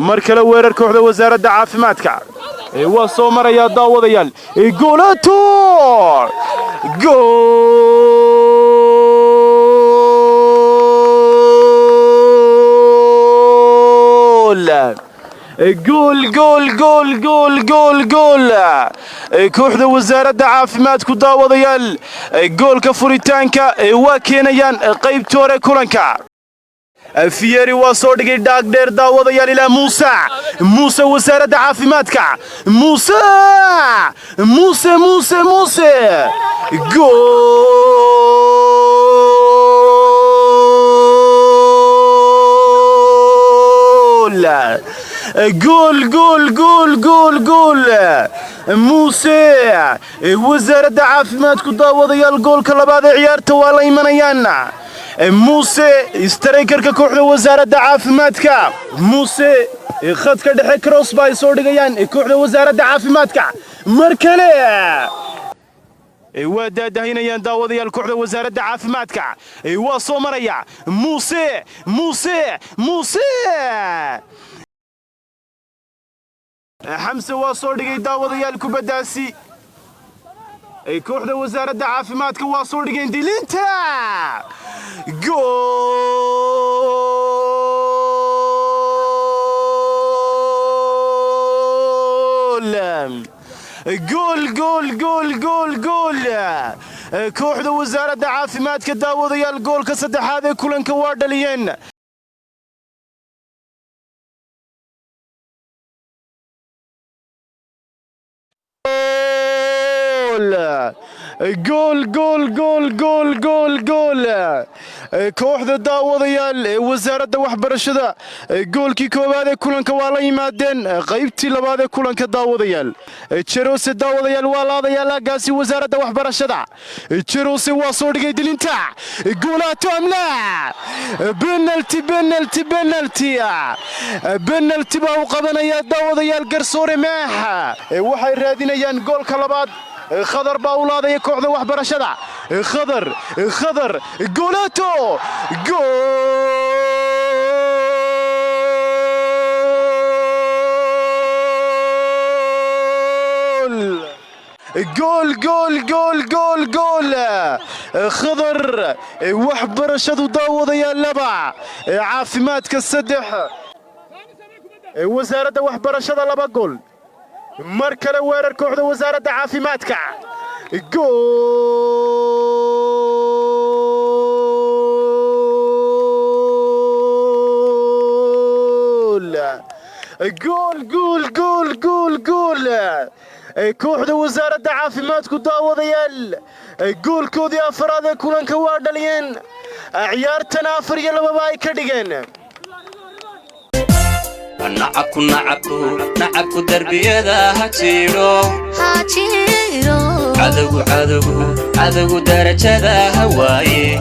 markale weerar kooxda wasaaradda caafimaadka waa soo maraya daawadayaal goolato gool kooxda wasaaradda caafimaadku daawadayaal goolka furitaanka waa keenayaan qaybta hore kulanka Fieri waa soo dhigay dhaag dheer daawadayaal ilaa Muuse wasaaradda caafimaadka Muuse gool Muuse wasaaradda caafimaadku daawadayaal goolka labaad ee ciyaarta waa la imanayaan Muuse strikerka kooxda wasaaradda caafimaadka Muuse khadka dhexe cross bay soo dhigayaan kooxda wasaaradda caafimaadka markale waa daadahinayaan daawadayaal kooxda wasaaradda caafimaadka waa soo maraya Muuse Xamse waa soo dhigay daawadayaal kubadaasi kooxda wasaaradda caafimaadka waa soo dhigeen dilinta gool kooxda wasaaradda caafimaadka daawadayaal goolka saddexaad ee kulanka waa dhaliyeen gool kooxda daawadayaal wasaaradda waxbarashada goolkii koowaad ee kulanka waa la yimaadeen qaybtii labaad ee kulanka daawadayaal Jerose daawadayaal waa laadayaal agaasi wasaaradda waxbarashada Jerose waa soo dhigay dilinta goolato amla penalty baa u qabanaya daawadayaal garsoore maaha waxay raadinayaan goolka labaad خضر باولاد يكوحد وحبرشدا خضر جولاتو جول خضر وحبرشدو داوود يا لبع عافمات كالسدح وزارة وحبرشدا لبا جول markale weerar kooxda wasaaradda caafimaadka gool kooxda wasaaradda caafimaadku daawadayaal goolkoodii afraad ee kulanka waa dhaliyeen ciyaartana 4-2 ay ka dhigeen نعبك دربيدا هاتيرو عدو درجة هواي